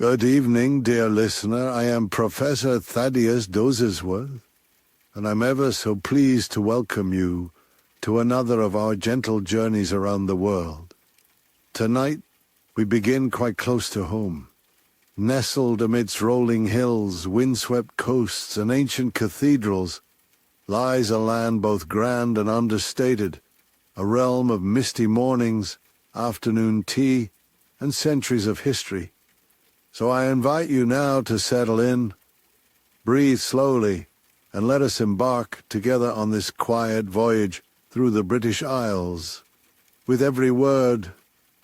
Good evening, dear listener. I am Professor Thaddeus Dozesworth, and I'm ever so pleased to welcome you to another of our gentle journeys around the world. Tonight, we begin quite close to home. Nestled amidst rolling hills, windswept coasts, and ancient cathedrals, lies a land both grand and understated, a realm of misty mornings, afternoon tea, and centuries of history. So I invite you now to settle in, breathe slowly, and let us embark together on this quiet voyage through the British Isles. With every word,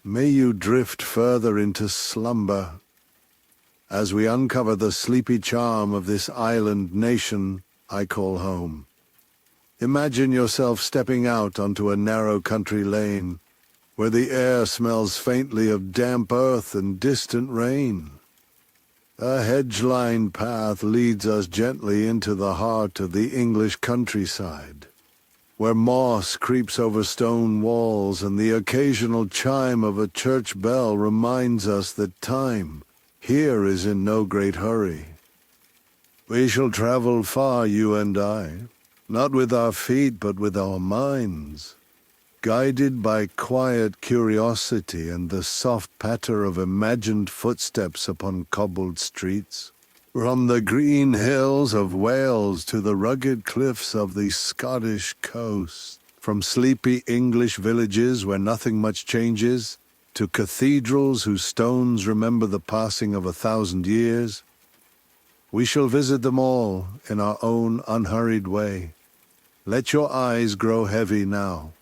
may you drift further into slumber as we uncover the sleepy charm of this island nation I call home. Imagine yourself stepping out onto a narrow country lane, where the air smells faintly of damp earth and distant rain. A hedge-lined path leads us gently into the heart of the English countryside, where moss creeps over stone walls and the occasional chime of a church bell reminds us that time here is in no great hurry. We shall travel far, you and I, not with our feet but with our minds, guided by quiet curiosity and the soft patter of imagined footsteps upon cobbled streets. From the green hills of Wales to the rugged cliffs of the Scottish coast, from sleepy English villages where nothing much changes, to cathedrals whose stones remember the passing of 1,000 years, we shall visit them all in our own unhurried way. Let your eyes grow heavy now.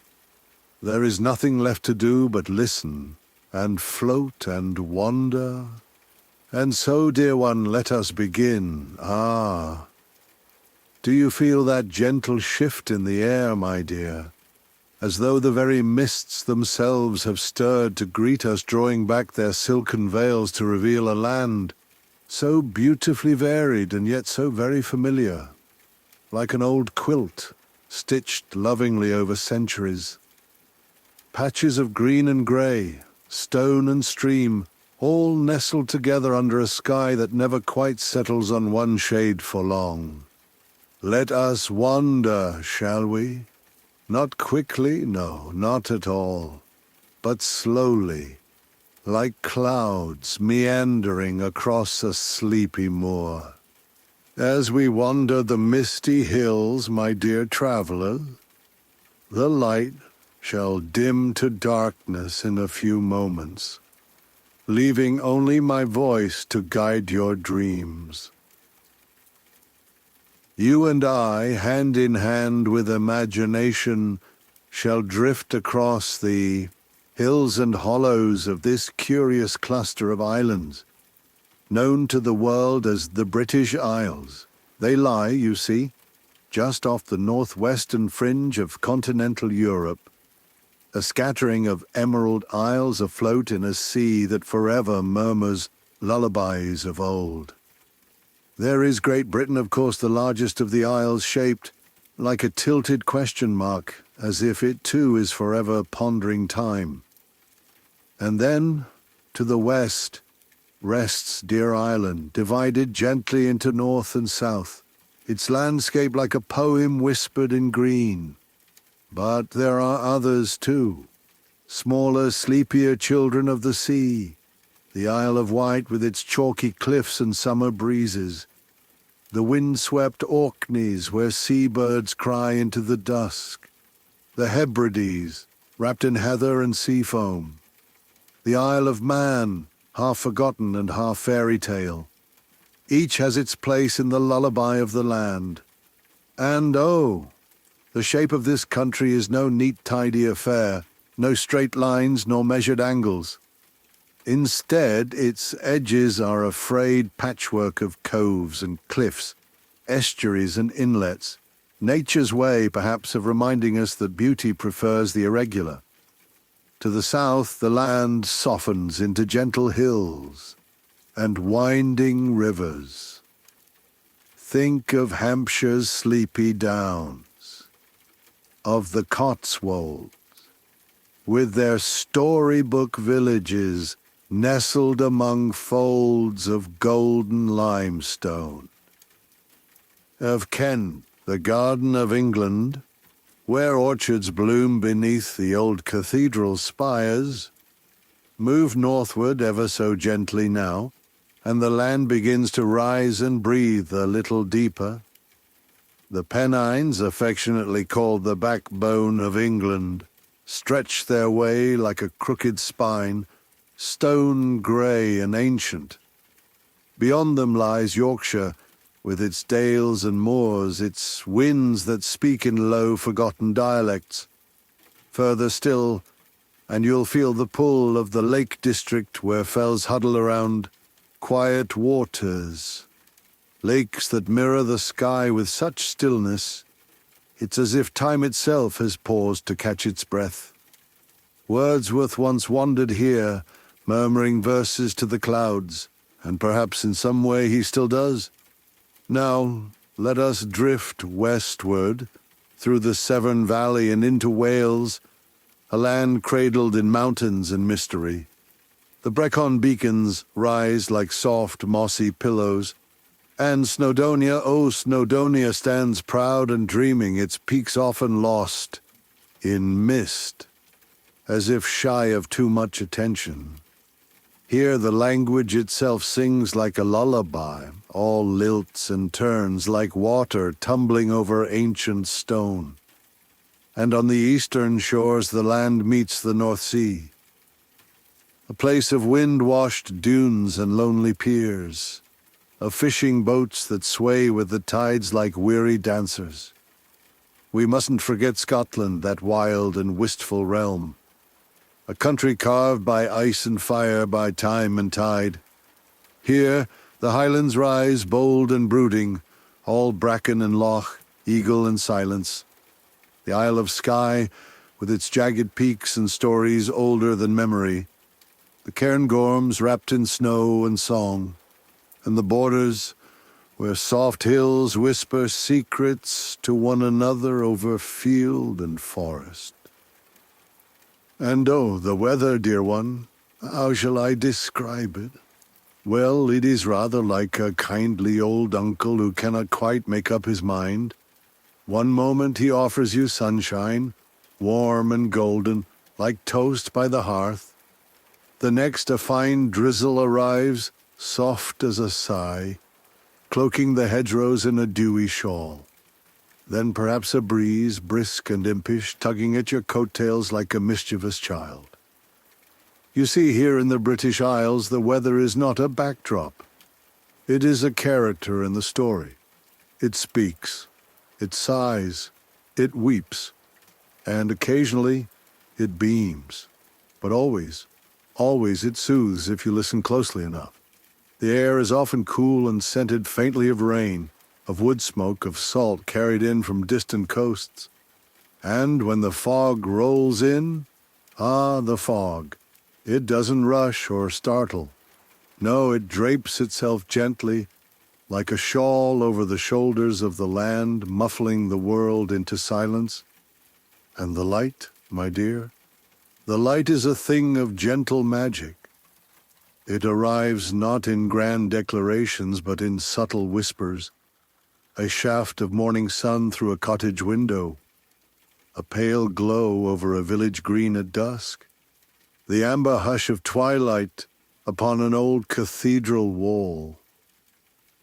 There is nothing left to do but listen, and float and wander. And so, dear one, let us begin. Do you feel that gentle shift in the air, my dear? As though the very mists themselves have stirred to greet us, drawing back their silken veils to reveal a land so beautifully varied and yet so very familiar, like an old quilt stitched lovingly over centuries. Patches of green and grey, stone and stream, all nestled together under a sky that never quite settles on one shade for long. Let us wander, shall we? Not quickly, no, not at all, but slowly, like clouds meandering across a sleepy moor. As we wander the misty hills, my dear traveller, the light shall dim to darkness in a few moments, leaving only my voice to guide your dreams. You and I, hand in hand with imagination, shall drift across the hills and hollows of this curious cluster of islands, known to the world as the British Isles. They lie, you see, just off the northwestern fringe of continental Europe, a scattering of emerald isles afloat in a sea that forever murmurs lullabies of old. There is Great Britain, of course, the largest of the isles, shaped like a tilted question mark, as if it too is forever pondering time. And then, to the west, rests dear Ireland, divided gently into north and south, its landscape like a poem whispered in green. But there are others too, smaller, sleepier children of the sea, the Isle of Wight with its chalky cliffs and summer breezes, the wind-swept Orkneys where seabirds cry into the dusk, the Hebrides wrapped in heather and sea foam, the Isle of Man, half forgotten and half fairy tale. Each has its place in the lullaby of the land. And oh, the shape of this country is no neat, tidy affair, no straight lines nor measured angles. Instead, its edges are a frayed patchwork of coves and cliffs, estuaries and inlets, nature's way, perhaps, of reminding us that beauty prefers the irregular. To the south, the land softens into gentle hills and winding rivers. Think of Hampshire's sleepy downs, of the Cotswolds, with their storybook villages nestled among folds of golden limestone. Of Kent, the garden of England, where orchards bloom beneath the old cathedral spires, move northward ever so gently now, and the land begins to rise and breathe a little deeper. The Pennines, affectionately called the backbone of England, stretch their way like a crooked spine, stone grey and ancient. Beyond them lies Yorkshire, with its dales and moors, its winds that speak in low, forgotten dialects. Further still, and you'll feel the pull of the Lake District where fells huddle around quiet waters, lakes that mirror the sky with such stillness, it's as if time itself has paused to catch its breath. Wordsworth once wandered here, murmuring verses to the clouds, and perhaps in some way he still does. Now, let us drift westward, through the Severn Valley and into Wales, a land cradled in mountains and mystery. The Brecon beacons rise like soft, mossy pillows, and Snowdonia, oh Snowdonia, stands proud and dreaming, its peaks often lost in mist, as if shy of too much attention. Here the language itself sings like a lullaby, all lilts and turns like water tumbling over ancient stone. And on the eastern shores the land meets the North Sea, a place of wind-washed dunes and lonely piers, of fishing boats that sway with the tides like weary dancers. We mustn't forget Scotland, that wild and wistful realm, a country carved by ice and fire, by time and tide. Here the highlands rise bold and brooding, all bracken and loch, eagle and silence. The Isle of Skye, with its jagged peaks and stories older than memory. The Cairngorms wrapped in snow and song, and the borders where soft hills whisper secrets to one another over field and forest. And oh, the weather, dear one, how shall I describe it? Well, it is rather like a kindly old uncle who cannot quite make up his mind. One moment he offers you sunshine, warm and golden, like toast by the hearth. The next a fine drizzle arrives, soft as a sigh, cloaking the hedgerows in a dewy shawl. Then perhaps a breeze, brisk and impish, tugging at your coattails like a mischievous child. You see, here in the British Isles, the weather is not a backdrop. It is a character in the story. It speaks, it sighs, it weeps, and occasionally it beams. But always it soothes if you listen closely enough. The air is often cool and scented faintly of rain, of wood smoke, of salt carried in from distant coasts. And when the fog rolls in, the fog, it doesn't rush or startle. No, it drapes itself gently, like a shawl over the shoulders of the land, muffling the world into silence. And the light, my dear, the light is a thing of gentle magic. It arrives not in grand declarations, but in subtle whispers. A shaft of morning sun through a cottage window, a pale glow over a village green at dusk, the amber hush of twilight upon an old cathedral wall.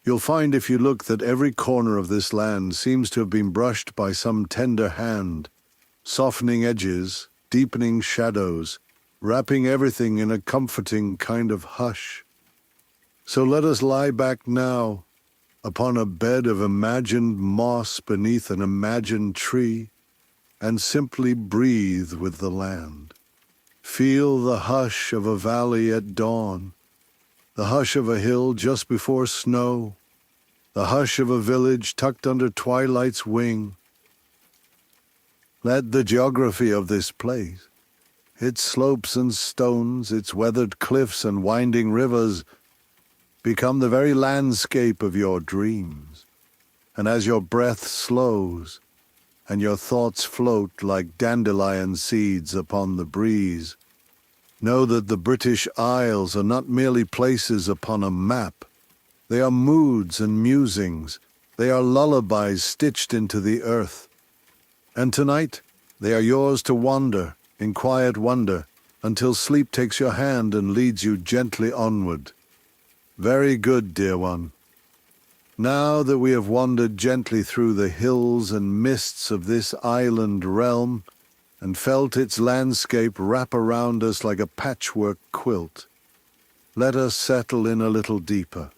You'll find if you look that every corner of this land seems to have been brushed by some tender hand, softening edges, deepening shadows, wrapping everything in a comforting kind of hush. So let us lie back now, upon a bed of imagined moss beneath an imagined tree, and simply breathe with the land. Feel the hush of a valley at dawn, the hush of a hill just before snow, the hush of a village tucked under twilight's wing. Let the geography of this place, its slopes and stones, its weathered cliffs and winding rivers, become the very landscape of your dreams. And as your breath slows, and your thoughts float like dandelion seeds upon the breeze, Know that the British Isles are not merely places upon a map. They are moods and musings. They are lullabies stitched into the earth. And tonight, they are yours to wander, in quiet wonder, until sleep takes your hand and leads you gently onward. Very good, dear one. Now that we have wandered gently through the hills and mists of this island realm, and felt its landscape wrap around us like a patchwork quilt, let us settle in a little deeper,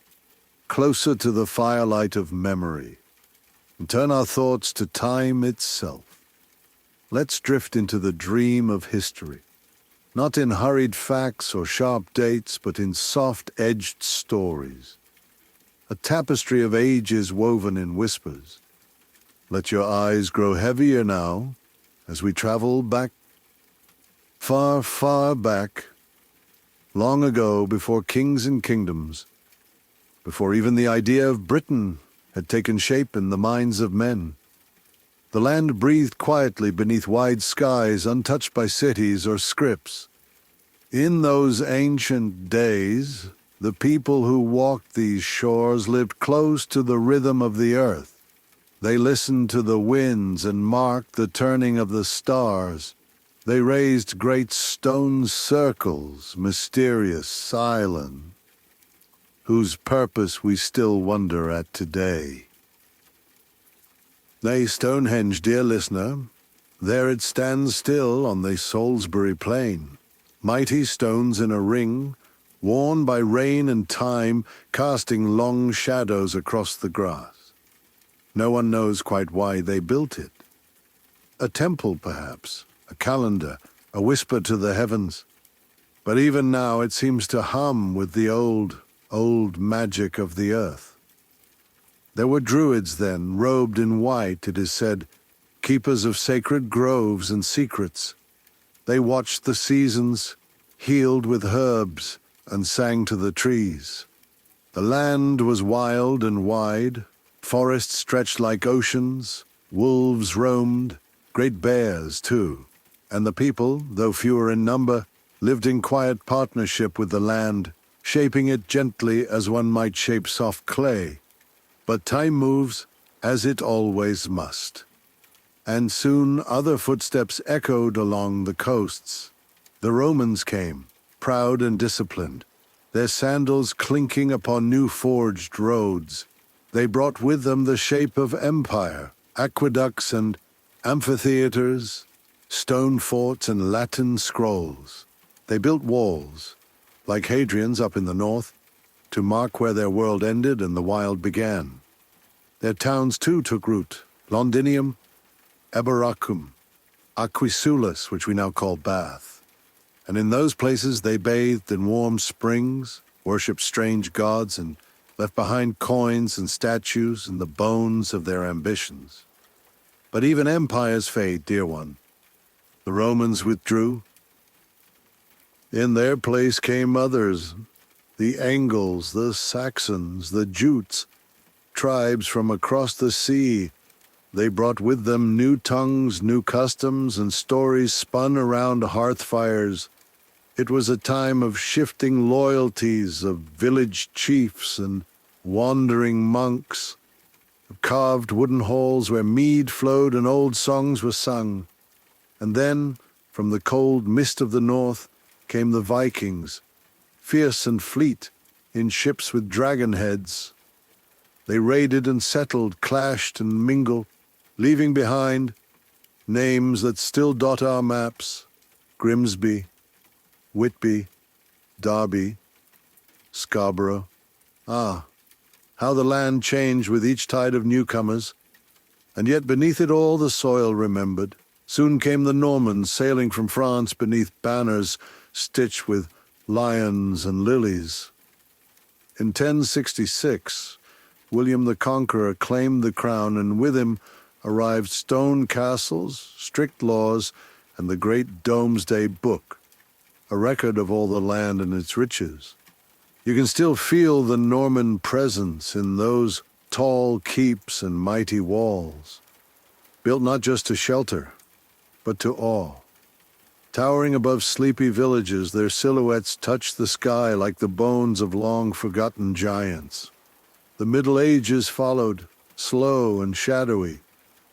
closer to the firelight of memory, and turn our thoughts to time itself. Let's drift into the dream of history, not in hurried facts or sharp dates, but in soft-edged stories, a tapestry of ages woven in whispers. Let your eyes grow heavier now as we travel back, far, far back, long ago, before kings and kingdoms, before even the idea of Britain had taken shape in the minds of men. The land breathed quietly beneath wide skies, untouched by cities or scripts. In those ancient days, the people who walked these shores lived close to the rhythm of the earth. They listened to the winds and marked the turning of the stars. They raised great stone circles, mysterious, silent, whose purpose we still wonder at today. Nay, Stonehenge, dear listener, there it stands still on the Salisbury plain, mighty stones in a ring, worn by rain and time, casting long shadows across the grass. No one knows quite why they built it. A temple, perhaps, a calendar, a whisper to the heavens. But even now it seems to hum with the old, old magic of the earth. There were druids then, robed in white, it is said, keepers of sacred groves and secrets. They watched the seasons, healed with herbs, and sang to the trees. The land was wild and wide. Forests stretched like oceans, wolves roamed, great bears too, and the people, though fewer in number, lived in quiet partnership with the land, shaping it gently as one might shape soft clay. But time moves, as it always must. And soon other footsteps echoed along the coasts. The Romans came, proud and disciplined, their sandals clinking upon new-forged roads. They brought with them the shape of empire, aqueducts and amphitheaters, stone forts and Latin scrolls. They built walls, like Hadrian's up in the north, to mark where their world ended and the wild began. Their towns too took root: Londinium, Eboracum, Aquisulas, which we now call Bath. And in those places they bathed in warm springs, worshipped strange gods, and left behind coins and statues and the bones of their ambitions. But even empires fade, dear one. The Romans withdrew. In their place came others, the Angles, the Saxons, the Jutes, tribes from across the sea. They brought with them new tongues, new customs, and stories spun around hearth fires. It was a time of shifting loyalties, of village chiefs and wandering monks, of carved wooden halls where mead flowed and old songs were sung. And then, from the cold mist of the north, came the Vikings, fierce and fleet, in ships with dragon heads. They raided and settled, clashed and mingled, leaving behind names that still dot our maps: Grimsby, Whitby, Derby, Scarborough. Ah, how the land changed with each tide of newcomers. And yet beneath it all the soil remembered. Soon came the Normans sailing from France beneath banners stitched with lions and lilies. In 1066, William the Conqueror claimed the crown, and with him arrived stone castles, strict laws, and the great Domesday Book, a record of all the land and its riches. You can still feel the Norman presence in those tall keeps and mighty walls, built not just to shelter, but to awe. Towering above sleepy villages, their silhouettes touched the sky like the bones of long-forgotten giants. The Middle Ages followed, slow and shadowy.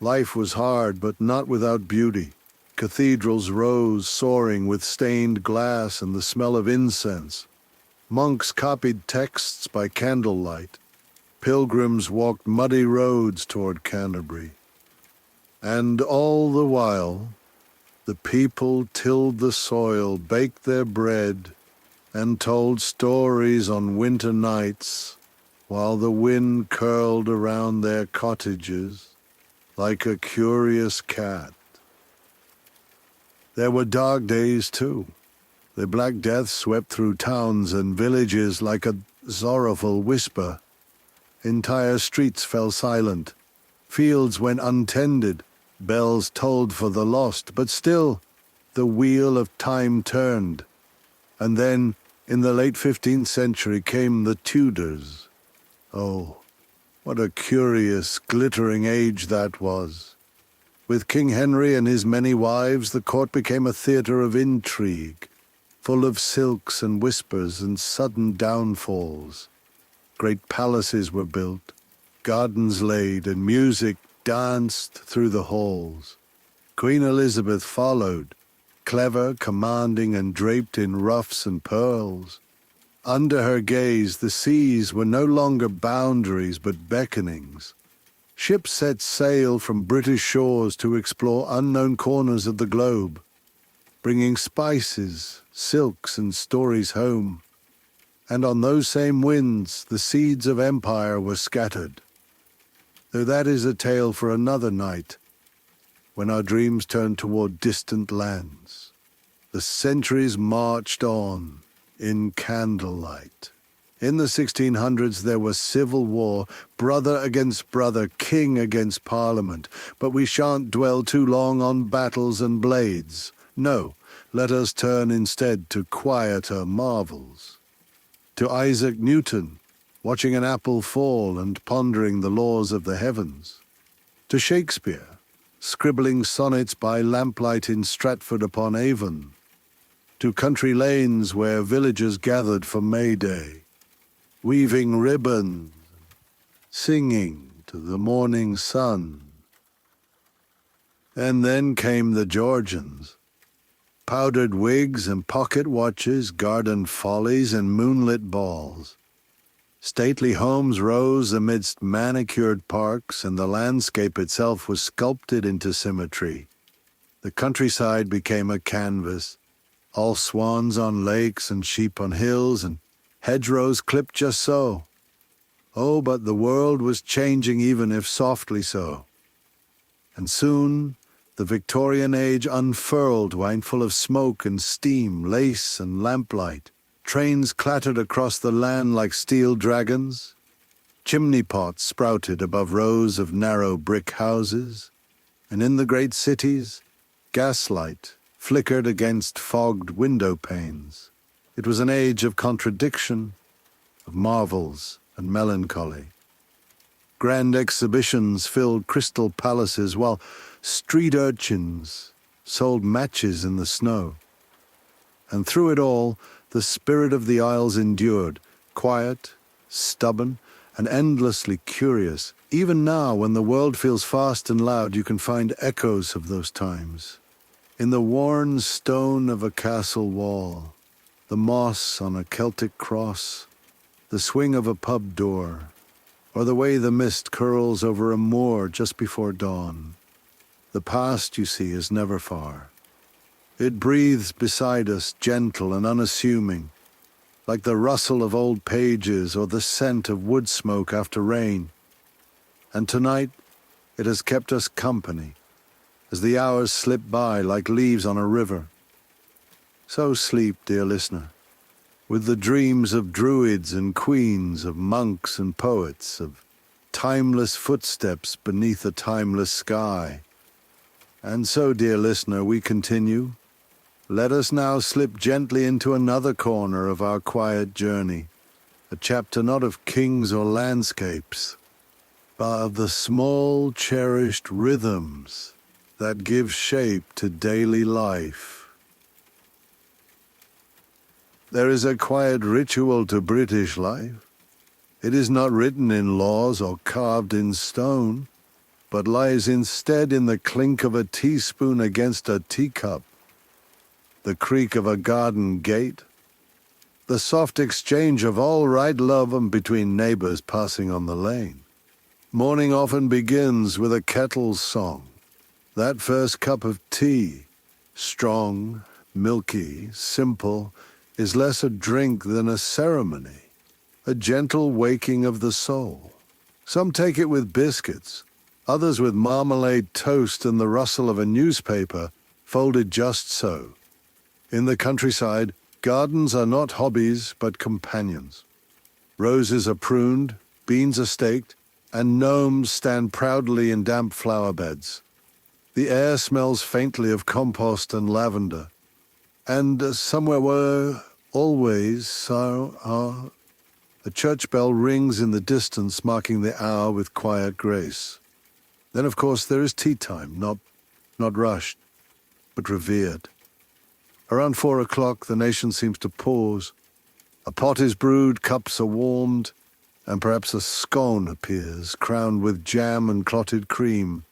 Life was hard, but not without beauty. Cathedrals rose, soaring with stained glass and the smell of incense. Monks copied texts by candlelight. Pilgrims walked muddy roads toward Canterbury. And all the while, the people tilled the soil, baked their bread, and told stories on winter nights, while the wind curled around their cottages like a curious cat. There were dark days, too. The Black Death swept through towns and villages like a sorrowful whisper. Entire streets fell silent. Fields went untended. Bells tolled for the lost, but still, the wheel of time turned. And then, in the late 15th century, came the Tudors. Oh, what a curious, glittering age that was. With King Henry and his many wives, the court became a theatre of intrigue, full of silks and whispers and sudden downfalls. Great palaces were built, gardens laid, and music danced through the halls. Queen Elizabeth followed, clever, commanding, and draped in ruffs and pearls. Under her gaze, the seas were no longer boundaries but beckonings. Ships set sail from British shores to explore unknown corners of the globe, bringing spices, silks, and stories home. And on those same winds, the seeds of empire were scattered. Though that is a tale for another night, when our dreams turned toward distant lands. The centuries marched on in candlelight. In the 1600s, there was civil war, brother against brother, king against parliament. But we shan't dwell too long on battles and blades. No, let us turn instead to quieter marvels. To Isaac Newton, watching an apple fall and pondering the laws of the heavens. To Shakespeare, scribbling sonnets by lamplight in Stratford-upon-Avon. To country lanes where villagers gathered for May Day, weaving ribbons, singing to the morning sun. And then came the Georgians. Powdered wigs and pocket watches, garden follies and moonlit balls. Stately homes rose amidst manicured parks, and the landscape itself was sculpted into symmetry. The countryside became a canvas, all swans on lakes and sheep on hills, and hedgerows clipped just so. Oh, but the world was changing, even if softly so. And soon the Victorian age unfurled, wineful of smoke and steam, lace and lamplight. Trains clattered across the land like steel dragons. Chimney pots sprouted above rows of narrow brick houses. And in the great cities, gaslight flickered against fogged window panes. It was an age of contradiction, of marvels and melancholy. Grand exhibitions filled crystal palaces, while street urchins sold matches in the snow. And through it all, the spirit of the Isles endured, quiet, stubborn, and endlessly curious. Even now, when the world feels fast and loud, you can find echoes of those times. In the worn stone of a castle wall, the moss on a Celtic cross, the swing of a pub door, or the way the mist curls over a moor just before dawn. The past, you see, is never far. It breathes beside us, gentle and unassuming, like the rustle of old pages or the scent of wood smoke after rain. And tonight, it has kept us company, as the hours slip by like leaves on a river. So sleep, dear listener, with the dreams of druids and queens, of monks and poets, of timeless footsteps beneath a timeless sky. And so, dear listener, we continue. Let us now slip gently into another corner of our quiet journey, a chapter not of kings or landscapes, but of the small, cherished rhythms that give shape to daily life. There is a quiet ritual to British life. It is not written in laws or carved in stone, but lies instead in the clink of a teaspoon against a teacup, the creak of a garden gate, the soft exchange of all right love between neighbors passing on the lane. Morning often begins with a kettle song. That first cup of tea, strong, milky, simple, is less a drink than a ceremony, a gentle waking of the soul. Some take it with biscuits, others with marmalade toast and the rustle of a newspaper folded just so. In the countryside, gardens are not hobbies but companions. Roses are pruned, beans are staked, and gnomes stand proudly in damp flower beds. The air smells faintly of compost and lavender. And somewhere where always a church bell rings in the distance, marking the hour with quiet grace. Then, of course, there is tea time, not rushed, but revered. Around 4 o'clock, the nation seems to pause. A pot is brewed, cups are warmed, and perhaps a scone appears, crowned with jam and clotted cream.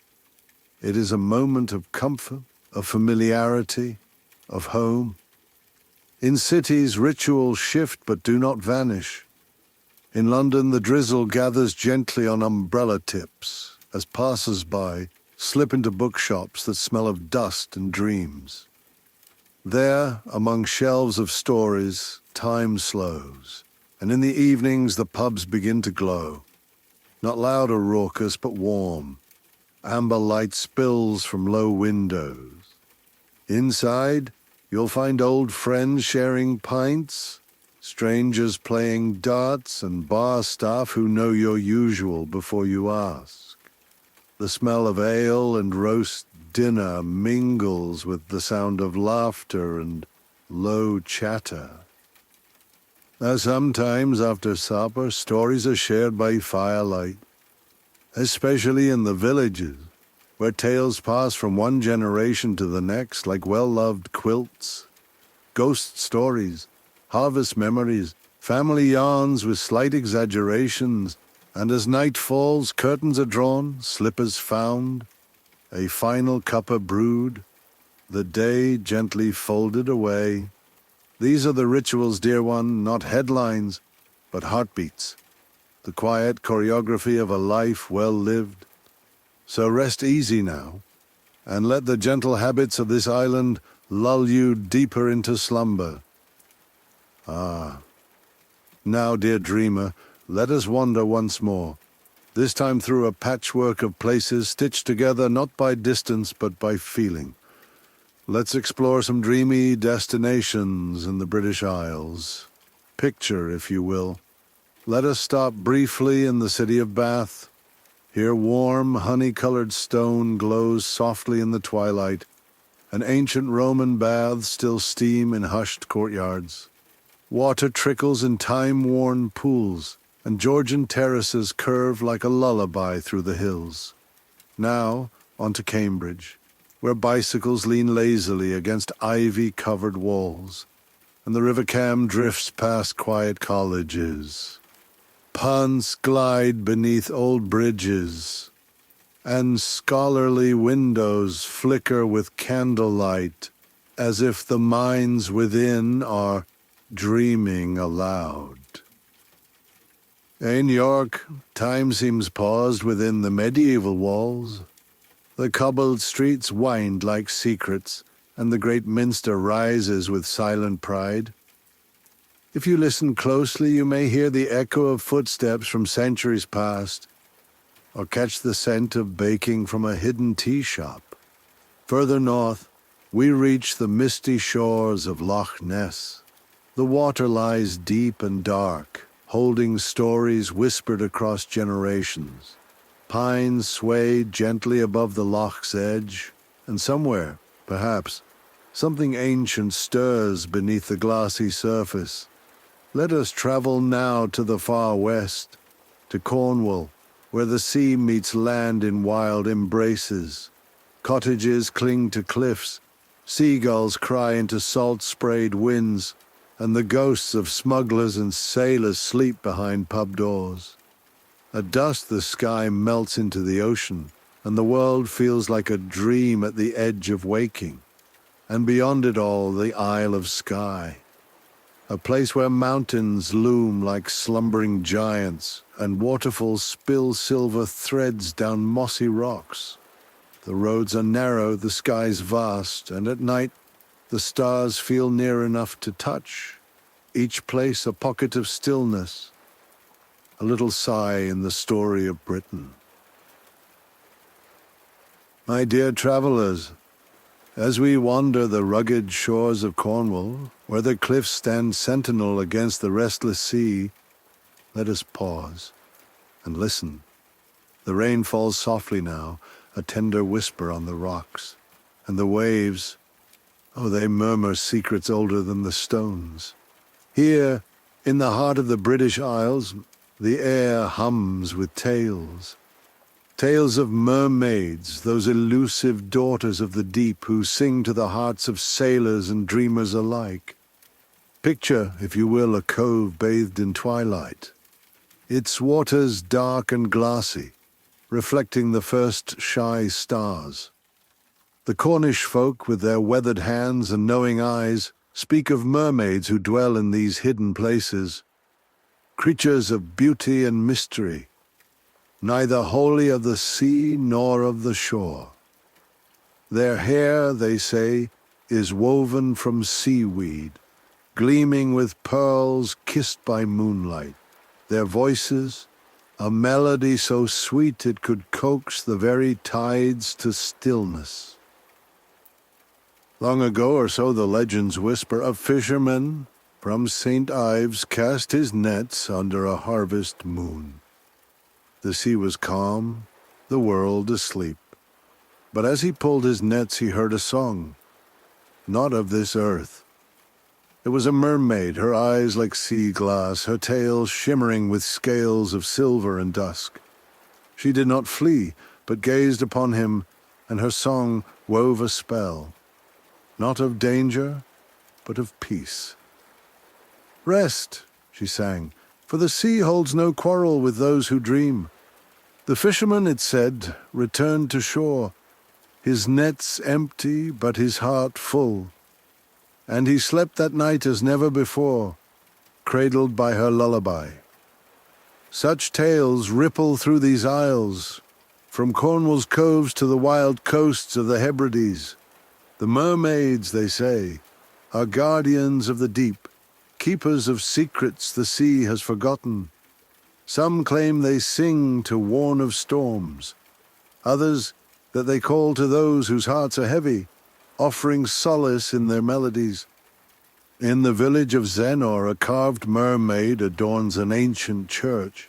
It is a moment of comfort, of familiarity, of home. In cities, rituals shift but do not vanish. In London, the drizzle gathers gently on umbrella tips as passers-by slip into bookshops that smell of dust and dreams. There, among shelves of stories, time slows, and in the evenings the pubs begin to glow. Not loud or raucous, but warm. Amber light spills from low windows. Inside, you'll find old friends sharing pints, strangers playing darts, and bar staff who know your usual before you ask. The smell of ale and roast dinner mingles with the sound of laughter and low chatter. Now sometimes after supper, stories are shared by firelight, especially in the villages, where tales pass from one generation to the next like well-loved quilts. Ghost stories, harvest memories, family yarns with slight exaggerations, and as night falls, curtains are drawn, slippers found, a final cuppa brewed, the day gently folded away. These are the rituals, dear one, not headlines, but heartbeats, the quiet choreography of a life well lived. So rest easy now, and let the gentle habits of this island lull you deeper into slumber. Ah, now, dear dreamer, let us wander once more, this time through a patchwork of places stitched together not by distance but by feeling. Let's explore some dreamy destinations in the British Isles. Picture, if you will. Let us stop briefly in the city of Bath. Here warm, honey-colored stone glows softly in the twilight, and ancient Roman baths still steam in hushed courtyards. Water trickles in time-worn pools, and Georgian terraces curve like a lullaby through the hills. Now, on to Cambridge, where bicycles lean lazily against ivy-covered walls, and the River Cam drifts past quiet colleges. Punts glide beneath old bridges, and scholarly windows flicker with candlelight, as if the minds within are dreaming aloud. In York, time seems paused within the medieval walls. The cobbled streets wind like secrets, and the great minster rises with silent pride. If you listen closely, you may hear the echo of footsteps from centuries past, or catch the scent of baking from a hidden tea shop. Further north, we reach the misty shores of Loch Ness. The water lies deep and dark, holding stories whispered across generations. Pines sway gently above the loch's edge, and somewhere, perhaps, something ancient stirs beneath the glassy surface. Let us travel now to the far west, to Cornwall, where the sea meets land in wild embraces. Cottages cling to cliffs, seagulls cry into salt-sprayed winds, and the ghosts of smugglers and sailors sleep behind pub doors. At dusk the sky melts into the ocean, and the world feels like a dream at the edge of waking. And beyond it all, the Isle of Skye, a place where mountains loom like slumbering giants, and waterfalls spill silver threads down mossy rocks. The roads are narrow, the skies vast, and at night the stars feel near enough to touch. Each place a pocket of stillness, a little sigh in the story of Britain. My dear travelers, as we wander the rugged shores of Cornwall, where the cliffs stand sentinel against the restless sea, let us pause and listen. The rain falls softly now, a tender whisper on the rocks, and the waves, oh, they murmur secrets older than the stones. Here, in the heart of the British Isles, the air hums with tales. Tales of mermaids, those elusive daughters of the deep who sing to the hearts of sailors and dreamers alike. Picture, if you will, a cove bathed in twilight, its waters dark and glassy, reflecting the first shy stars. The Cornish folk, with their weathered hands and knowing eyes, speak of mermaids who dwell in these hidden places, creatures of beauty and mystery, neither wholly of the sea nor of the shore. Their hair, they say, is woven from seaweed, gleaming with pearls kissed by moonlight. Their voices, a melody so sweet it could coax the very tides to stillness. Long ago or so the legends whisper, a fisherman from St. Ives cast his nets under a harvest moon. The sea was calm, the world asleep. But as he pulled his nets he heard a song, not of this earth. It was a mermaid, her eyes like sea glass, her tail shimmering with scales of silver and dusk. She did not flee, but gazed upon him, and her song wove a spell, not of danger, but of peace. Rest, she sang, for the sea holds no quarrel with those who dream. The fisherman, it said, returned to shore, his nets empty, but his heart full. And he slept that night as never before, cradled by her lullaby. Such tales ripple through these isles, from Cornwall's coves to the wild coasts of the Hebrides. The mermaids, they say, are guardians of the deep, keepers of secrets the sea has forgotten. Some claim they sing to warn of storms, others that they call to those whose hearts are heavy, offering solace in their melodies. In the village of Zenor, a carved mermaid adorns an ancient church,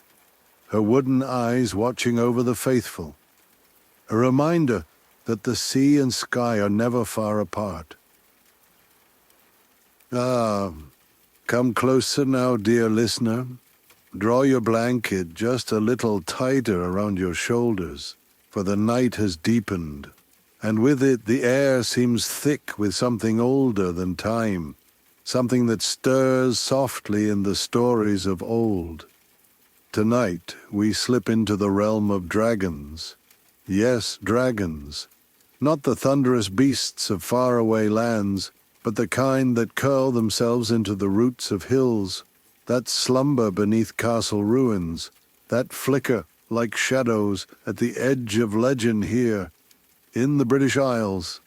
her wooden eyes watching over the faithful, a reminder that the sea and sky are never far apart. Come closer now, dear listener. Draw your blanket just a little tighter around your shoulders, for the night has deepened, and with it the air seems thick with something older than time, something that stirs softly in the stories of old. Tonight we slip into the realm of dragons. Yes, dragons. Not the thunderous beasts of faraway lands, but the kind that curl themselves into the roots of hills, that slumber beneath castle ruins, that flicker like shadows at the edge of legend here, in the British Isles.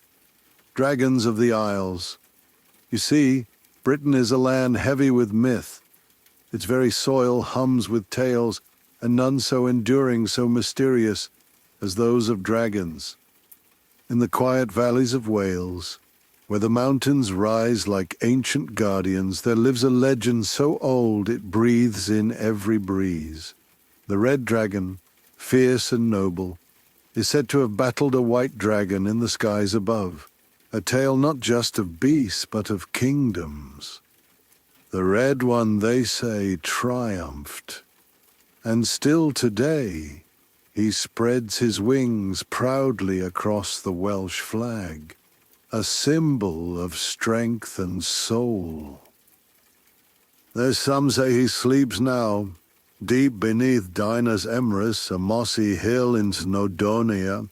Dragons of the Isles. You see, Britain is a land heavy with myth. Its very soil hums with tales, and none so enduring, so mysterious, as those of dragons. In the quiet valleys of Wales, where the mountains rise like ancient guardians, there lives a legend so old it breathes in every breeze. The red dragon, fierce and noble, is said to have battled a white dragon in the skies above, a tale not just of beasts but of kingdoms. The red one, they say, triumphed, and still today he spreads his wings proudly across the Welsh flag, a symbol of strength and soul. There's some say he sleeps now, deep beneath Dinas Emrys, a mossy hill in Snowdonia,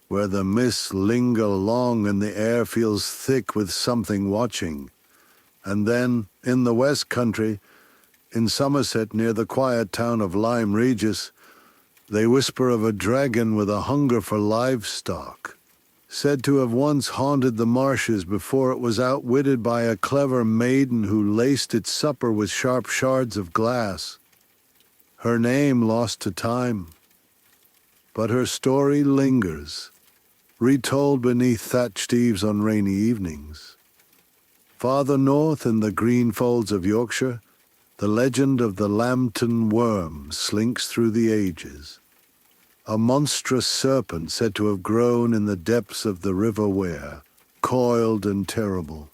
where the mists linger long and the air feels thick with something watching. And then, in the West Country, in Somerset near the quiet town of Lyme Regis, they whisper of a dragon with a hunger for livestock, said to have once haunted the marshes before it was outwitted by a clever maiden who laced its supper with sharp shards of glass. Her name lost to time, but her story lingers, retold beneath thatched eaves on rainy evenings. Farther north in the green folds of Yorkshire, the legend of the Lambton worm slinks through the ages. A monstrous serpent said to have grown in the depths of the River Wear, coiled and terrible.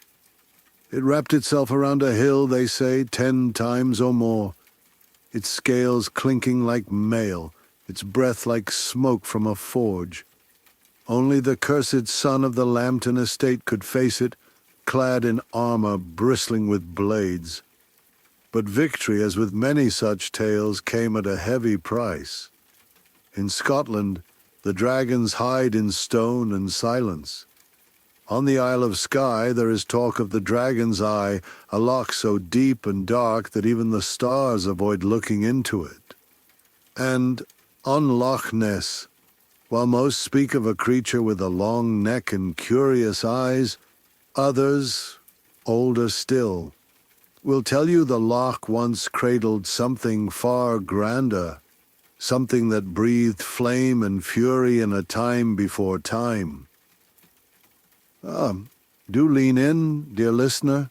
It wrapped itself around a hill, they say, 10 times or more, its scales clinking like mail, its breath like smoke from a forge. Only the cursed son of the Lambton estate could face it, clad in armor bristling with blades. But victory, as with many such tales, came at a heavy price. In Scotland, the dragons hide in stone and silence. On the Isle of Skye there is talk of the dragon's eye, a loch so deep and dark that even the stars avoid looking into it. And on Loch Ness, while most speak of a creature with a long neck and curious eyes, others, older still, will tell you the loch once cradled something far grander, something that breathed flame and fury in a time before time. Do lean in, dear listener.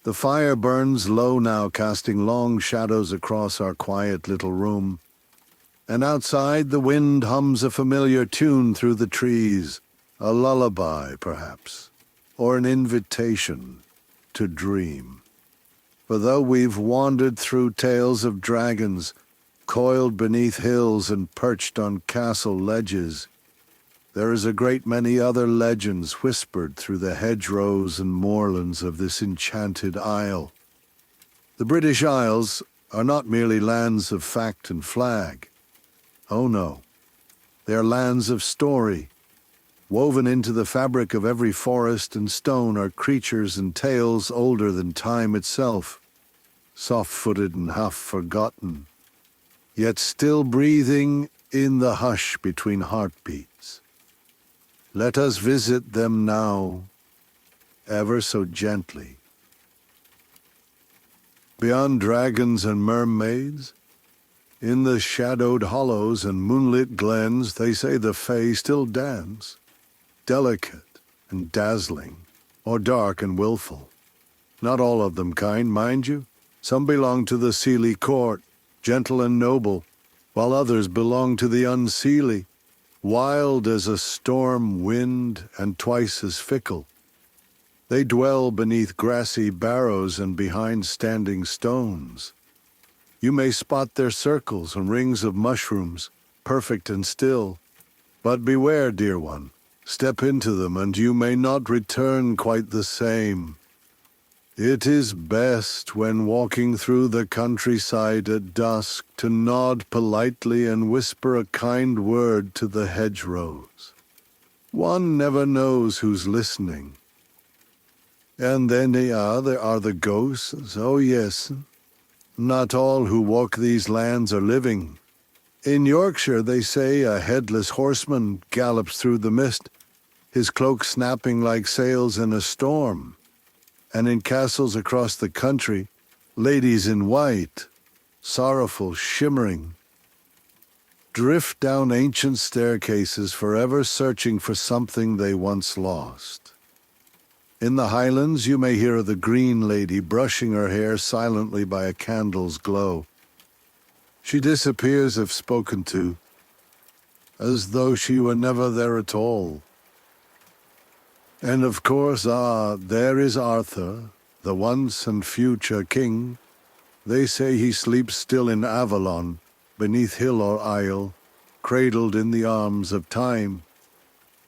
The fire burns low now, casting long shadows across our quiet little room. And outside, the wind hums a familiar tune through the trees, a lullaby, perhaps, or an invitation to dream. For though we've wandered through tales of dragons, coiled beneath hills and perched on castle ledges, there is a great many other legends whispered through the hedgerows and moorlands of this enchanted isle. The British Isles are not merely lands of fact and flag. Oh no, they are lands of story. Woven into the fabric of every forest and stone are creatures and tales older than time itself, soft-footed and half-forgotten, yet still breathing in the hush between heartbeats. Let us visit them now, ever so gently. Beyond dragons and mermaids, in the shadowed hollows and moonlit glens, they say the fae still dance, delicate and dazzling, or dark and willful. Not all of them kind, mind you. Some belong to the Seelie court, gentle and noble, while others belong to the unseelie, wild as a storm wind and twice as fickle. They dwell beneath grassy barrows and behind standing stones. You may spot their circles and rings of mushrooms, perfect and still. But beware, dear one, step into them and you may not return quite the same. It is best, when walking through the countryside at dusk, to nod politely and whisper a kind word to the hedgerows. One never knows who's listening. And then there are the ghosts. Oh yes, not all who walk these lands are living. In Yorkshire, they say, a headless horseman gallops through the mist, his cloak snapping like sails in a storm. And in castles across the country, ladies in white, sorrowful, shimmering, drift down ancient staircases, forever searching for something they once lost. In the Highlands, you may hear of the Green Lady brushing her hair silently by a candle's glow. She disappears if spoken to, as though she were never there at all. And of course, there is Arthur, the once and future king. They say he sleeps still in Avalon, beneath hill or isle, cradled in the arms of time,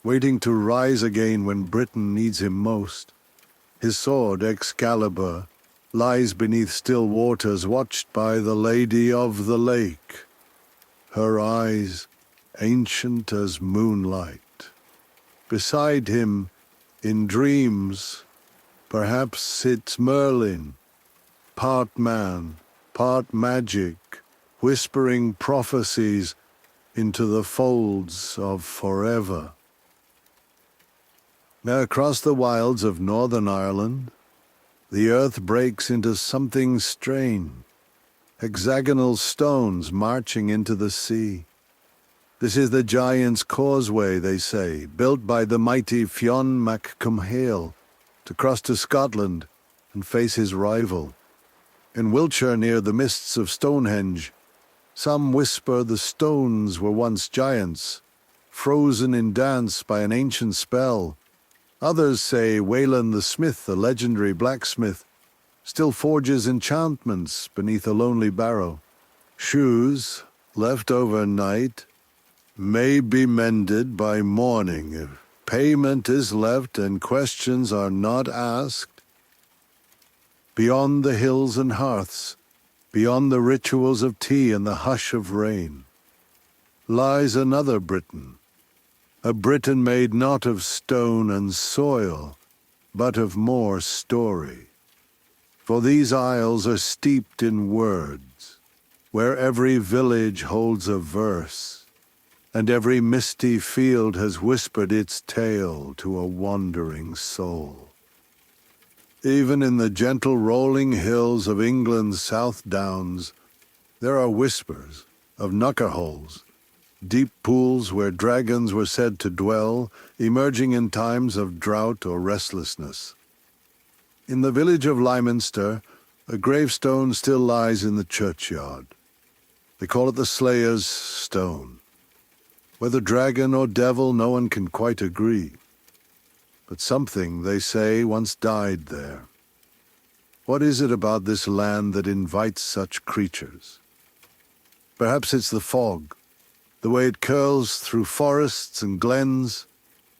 waiting to rise again when Britain needs him most. His sword, Excalibur, lies beneath still waters, watched by the Lady of the Lake, her eyes ancient as moonlight. Beside him, in dreams, perhaps sits Merlin, part man, part magic, whispering prophecies into the folds of forever. Now, across the wilds of Northern Ireland, the earth breaks into something strange, hexagonal stones marching into the sea. This is the Giant's Causeway, they say, built by the mighty Fionn mac Cumhaill to cross to Scotland and face his rival. In Wiltshire, near the mists of Stonehenge, some whisper the stones were once giants, frozen in dance by an ancient spell. Others say Wayland the Smith, the legendary blacksmith, still forges enchantments beneath a lonely barrow. Shoes, left overnight, may be mended by morning if payment is left and questions are not asked. Beyond the hills and hearths, beyond the rituals of tea and the hush of rain, lies another Britain, a Britain made not of stone and soil, but of more story. For these isles are steeped in words, where every village holds a verse, and every misty field has whispered its tale to a wandering soul. Even in the gentle rolling hills of England's South Downs, there are whispers of knuckerholes, deep pools where dragons were said to dwell, emerging in times of drought or restlessness. In the village of Lyminster, a gravestone still lies in the churchyard. They call it the Slayer's Stone. Whether dragon or devil, no one can quite agree. But something, they say, once died there. What is it about this land that invites such creatures? Perhaps it's the fog, the way it curls through forests and glens,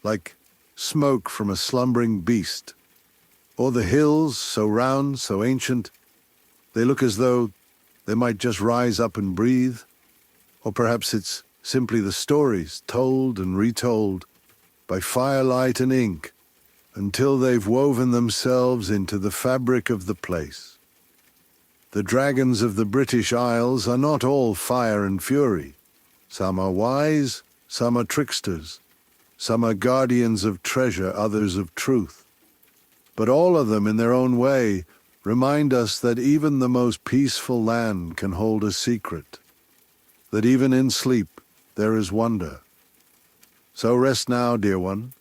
like smoke from a slumbering beast. Or the hills, so round, so ancient, they look as though they might just rise up and breathe. Or perhaps it's simply the stories told and retold by firelight and ink, until they've woven themselves into the fabric of the place. The dragons of the British Isles are not all fire and fury. Some are wise, some are tricksters, some are guardians of treasure, others of truth. But all of them, in their own way, remind us that even the most peaceful land can hold a secret, that even in sleep there is wonder. So rest now, dear one,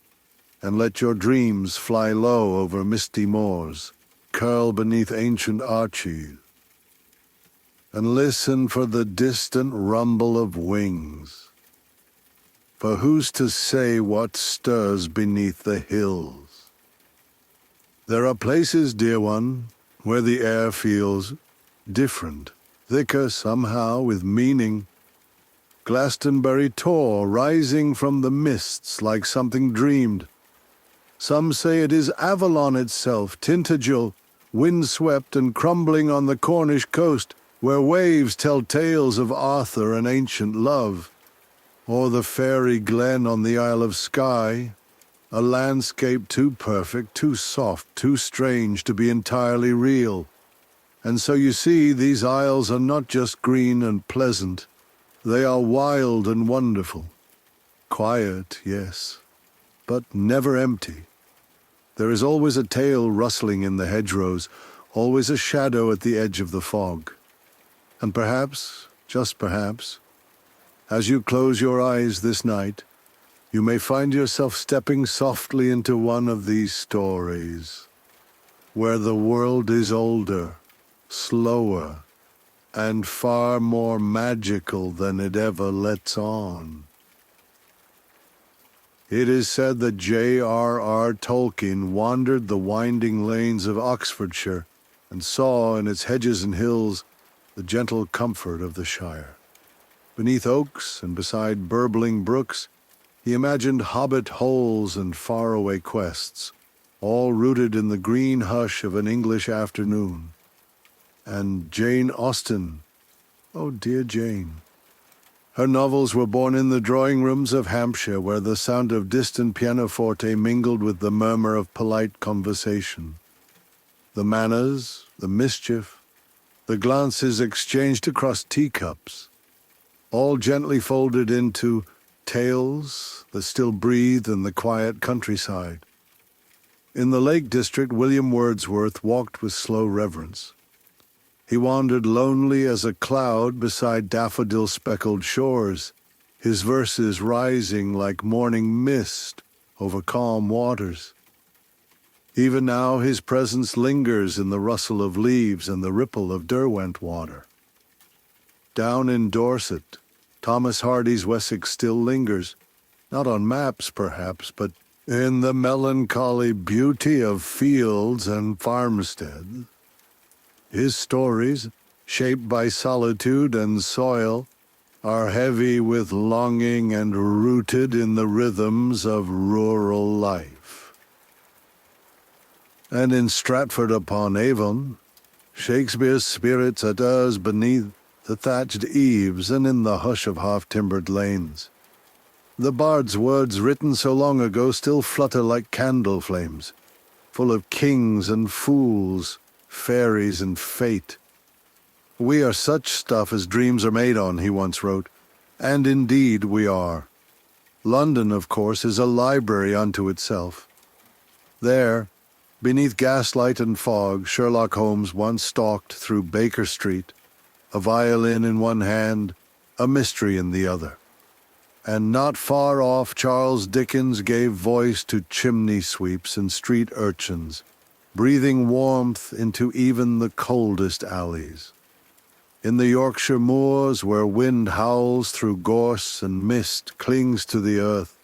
and let your dreams fly low over misty moors, curl beneath ancient arches, and listen for the distant rumble of wings. For who's to say what stirs beneath the hills? There are places, dear one, where the air feels different, thicker somehow with meaning. Glastonbury Tor rising from the mists like something dreamed. Some say it is Avalon itself, Tintagel, windswept and crumbling on the Cornish coast, where waves tell tales of Arthur and ancient love. Or the fairy glen on the Isle of Skye, a landscape too perfect, too soft, too strange to be entirely real. And so you see, these isles are not just green and pleasant. They are wild and wonderful. Quiet, yes, but never empty. There is always a tale rustling in the hedgerows, always a shadow at the edge of the fog. And perhaps, just perhaps, as you close your eyes this night, you may find yourself stepping softly into one of these stories, where the world is older, slower, and far more magical than it ever lets on. It is said that J.R.R. Tolkien wandered the winding lanes of Oxfordshire and saw in its hedges and hills the gentle comfort of the Shire. Beneath oaks and beside burbling brooks, he imagined hobbit holes and faraway quests, all rooted in the green hush of an English afternoon. And Jane Austen. Oh, dear Jane. Her novels were born in the drawing rooms of Hampshire, where the sound of distant pianoforte mingled with the murmur of polite conversation. The manners, the mischief, the glances exchanged across teacups, all gently folded into tales that still breathed in the quiet countryside. In the Lake District, William Wordsworth walked with slow reverence. He wandered lonely as a cloud beside daffodil-speckled shores, his verses rising like morning mist over calm waters. Even now his presence lingers in the rustle of leaves and the ripple of Derwent water. Down in Dorset, Thomas Hardy's Wessex still lingers, not on maps perhaps, but in the melancholy beauty of fields and farmsteads. His stories, shaped by solitude and soil, are heavy with longing and rooted in the rhythms of rural life. And in Stratford-upon-Avon, Shakespeare's spirits utters beneath the thatched eaves and in the hush of half-timbered lanes. The bard's words written so long ago still flutter like candle flames, full of kings and fools, fairies and fate. We are such stuff as dreams are made on, he once wrote, and indeed we are. London, of course, is a library unto itself. There, beneath gaslight and fog, Sherlock Holmes once stalked through Baker Street, a violin in one hand, a mystery in the other. And not far off, Charles Dickens gave voice to chimney sweeps and street urchins, breathing warmth into even the coldest alleys. In the Yorkshire moors, where wind howls through gorse and mist clings to the earth,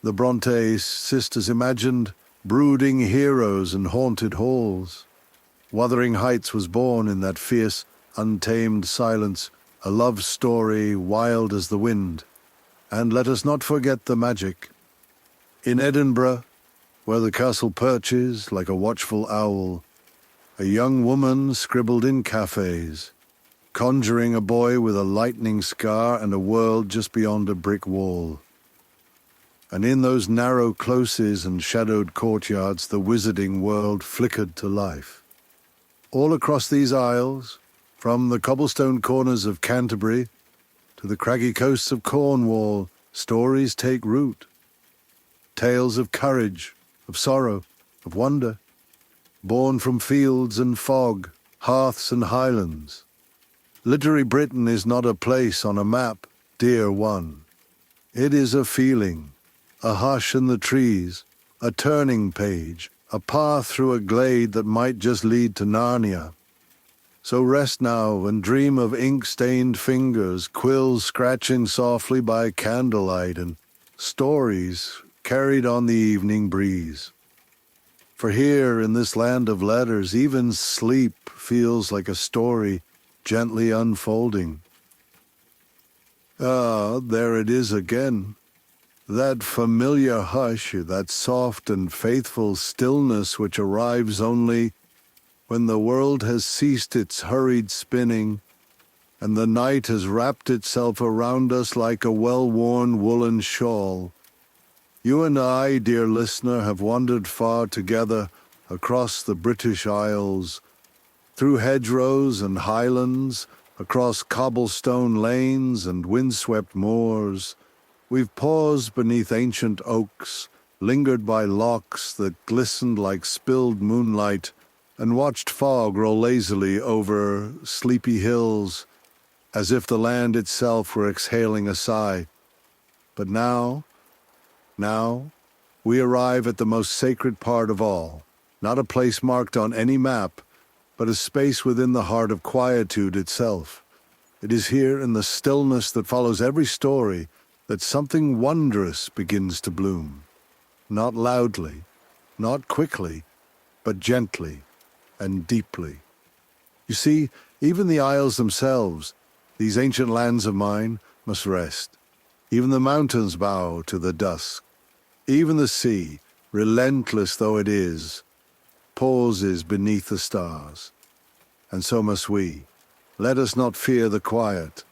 the Bronte sisters imagined brooding heroes in haunted halls. Wuthering Heights was born in that fierce, untamed silence, a love story wild as the wind. And let us not forget the magic. In Edinburgh, where the castle perches like a watchful owl, a young woman scribbled in cafes, conjuring a boy with a lightning scar and a world just beyond a brick wall. And in those narrow closes and shadowed courtyards, the wizarding world flickered to life. All across these isles, from the cobblestone corners of Canterbury to the craggy coasts of Cornwall, stories take root. Tales of courage, of sorrow, of wonder, born from fields and fog, hearths and highlands. Literary Britain is not a place on a map, dear one. It is a feeling, a hush in the trees, a turning page, a path through a glade that might just lead to Narnia. So rest now and dream of ink-stained fingers, quills scratching softly by candlelight, and stories carried on the evening breeze. For here, in this land of letters, even sleep feels like a story gently unfolding. Ah, there it is again. That familiar hush, that soft and faithful stillness which arrives only when the world has ceased its hurried spinning, and the night has wrapped itself around us like a well-worn woolen shawl. You and I, dear listener, have wandered far together across the British Isles, through hedgerows and highlands, across cobblestone lanes and windswept moors. We've paused beneath ancient oaks, lingered by locks that glistened like spilled moonlight, and watched fog roll lazily over sleepy hills, as if the land itself were exhaling a sigh. But now, we arrive at the most sacred part of all, not a place marked on any map, but a space within the heart of quietude itself. It is here in the stillness that follows every story that something wondrous begins to bloom. Not loudly, not quickly, but gently and deeply. You see, even the isles themselves, these ancient lands of mine, must rest. Even the mountains bow to the dusk. Even the sea, relentless though it is, pauses beneath the stars. and so must we. Let us not fear the quiet.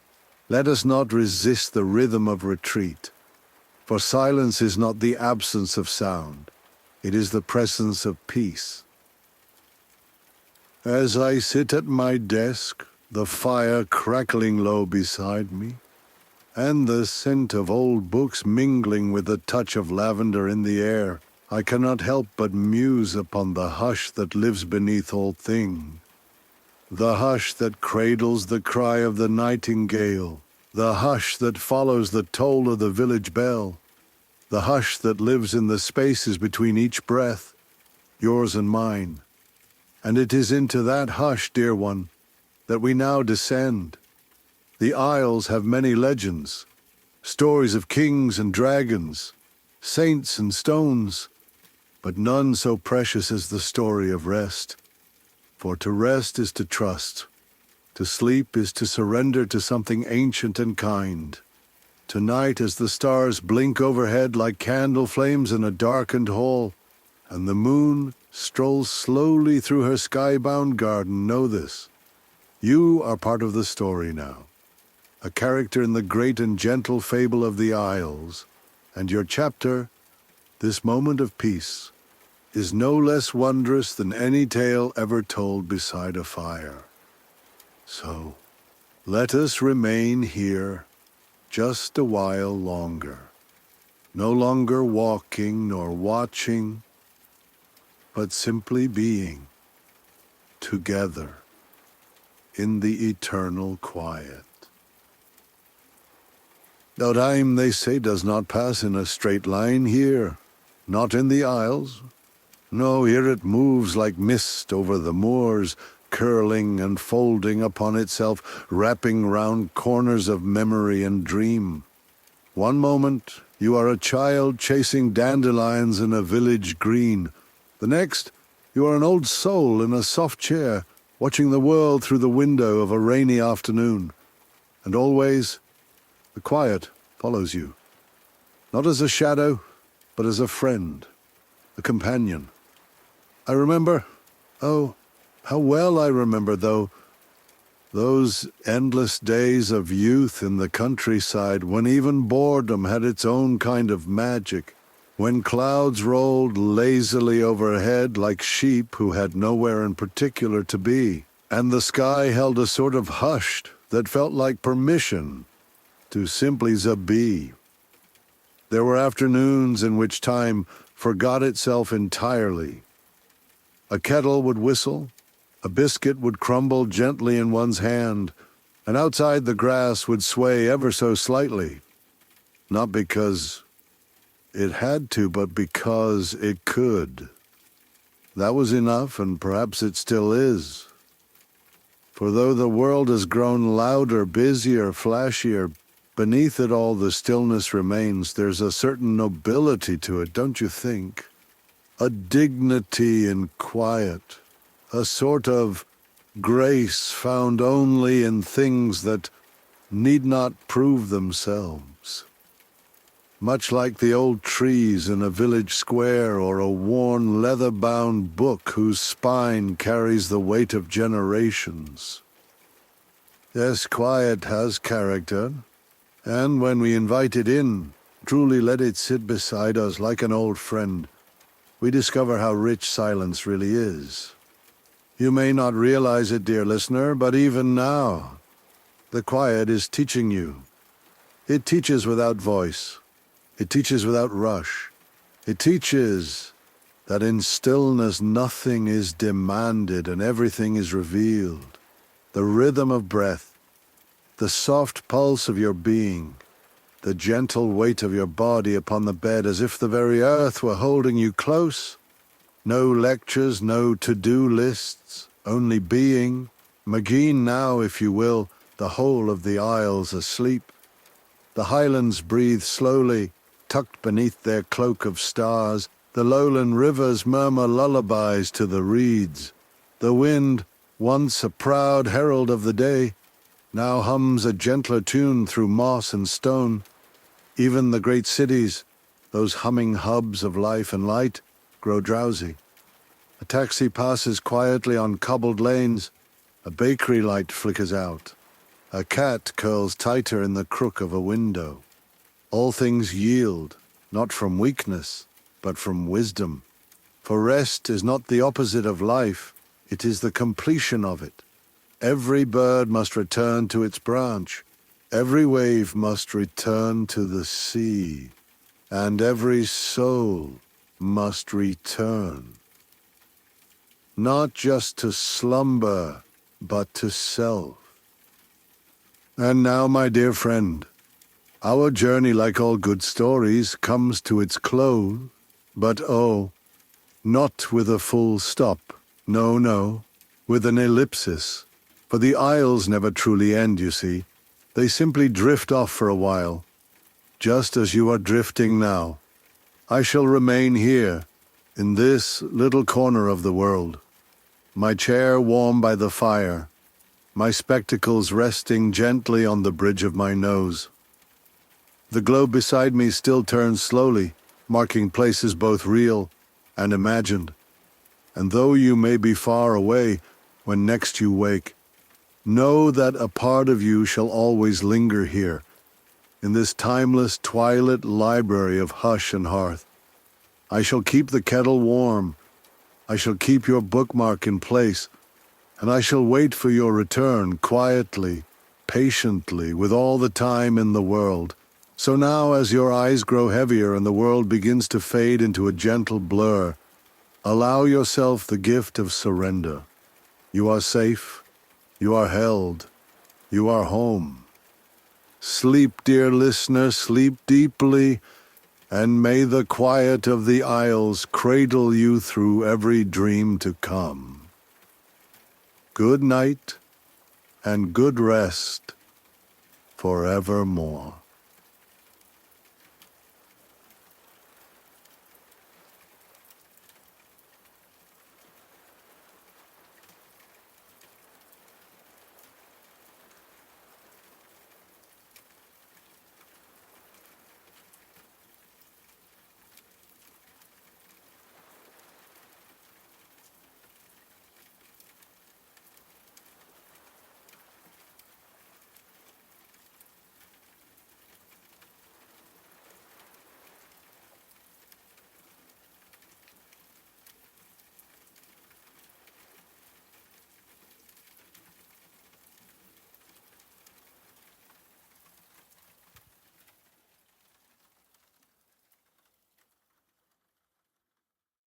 Let us not resist the rhythm of retreat. For silence is not the absence of sound. It is the presence of peace. As I sit at my desk, the fire crackling low beside me, and the scent of old books mingling with the touch of lavender in the air, I cannot help but muse upon the hush that lives beneath all things. The hush that cradles the cry of the nightingale, the hush that follows the toll of the village bell, the hush that lives in the spaces between each breath, yours and mine. And it is into that hush, dear one, that we now descend. The Isles have many legends, stories of kings and dragons, saints and stones, but none so precious as the story of rest. For to rest is to trust. To sleep is to surrender to something ancient and kind. Tonight, as the stars blink overhead like candle flames in a darkened hall, and the moon strolls slowly through her sky-bound garden, know this. You are part of the story now, a character in the great and gentle fable of the Isles, and your chapter, this moment of peace, is no less wondrous than any tale ever told beside a fire. So, let us remain here just a while longer, no longer walking nor watching, but simply being together in the eternal quiet. Now time, they say, does not pass in a straight line here, not in the Isles. No, here it moves like mist over the moors, curling and folding upon itself, wrapping round corners of memory and dream. One moment, you are a child chasing dandelions in a village green. The next, you are an old soul in a soft chair, watching the world through the window of a rainy afternoon. And always, the quiet follows you. Not as a shadow, but as a friend, a companion. I remember, oh, how well I remember, though, those endless days of youth in the countryside when even boredom had its own kind of magic, when clouds rolled lazily overhead like sheep who had nowhere in particular to be, and the sky held a sort of hush that felt like permission to simply be. There were afternoons in which time forgot itself entirely. A kettle would whistle, a biscuit would crumble gently in one's hand, and outside the grass would sway ever so slightly, not because it had to, but because it could. That was enough, and perhaps it still is. For though the world has grown louder, busier, flashier, beneath it all the stillness remains. There's a certain nobility to it, don't you think? A dignity in quiet, a sort of grace found only in things that need not prove themselves. Much like the old trees in a village square or a worn leather-bound book whose spine carries the weight of generations. Yes, quiet has character, and when we invite it in, truly let it sit beside us like an old friend, we discover how rich silence really is. You may not realize it, dear listener, but even now, the quiet is teaching you. It teaches without voice. It teaches without rush. It teaches that in stillness nothing is demanded and everything is revealed. The rhythm of breath, the soft pulse of your being, the gentle weight of your body upon the bed as if the very earth were holding you close. No lectures, no to-do lists, only being. Mageen now, if you will, the whole of the Isles asleep. The highlands breathe slowly, tucked beneath their cloak of stars. The lowland rivers murmur lullabies to the reeds. The wind, once a proud herald of the day, now hums a gentler tune through moss and stone. Even the great cities, those humming hubs of life and light, grow drowsy. A taxi passes quietly on cobbled lanes, A bakery light flickers out. A cat curls tighter in the crook of a window. All things yield, not from weakness, but from wisdom. For rest is not the opposite of life, it is the completion of it. Every bird must return to its branch. Every wave must return to the sea. And every soul must return. Not just to slumber, but to self. And now, my dear friend, our journey, like all good stories, comes to its close. But oh, not with a full stop. No, no, with an ellipsis. For the isles never truly end, you see. They simply drift off for a while, just as you are drifting now. I shall remain here, in this little corner of the world, my chair warm by the fire, my spectacles resting gently on the bridge of my nose. The globe beside me still turns slowly, marking places both real and imagined. And though you may be far away when next you wake, know that a part of you shall always linger here, in this timeless twilit library of hush and hearth. I shall keep the kettle warm, I shall keep your bookmark in place, and I shall wait for your return quietly, patiently, with all the time in the world. So now, as your eyes grow heavier and the world begins to fade into a gentle blur, allow yourself the gift of surrender. You are safe, you are held, you are home. Sleep, dear listener, sleep deeply, and may the quiet of the isles cradle you through every dream to come. Good night, and good rest forevermore.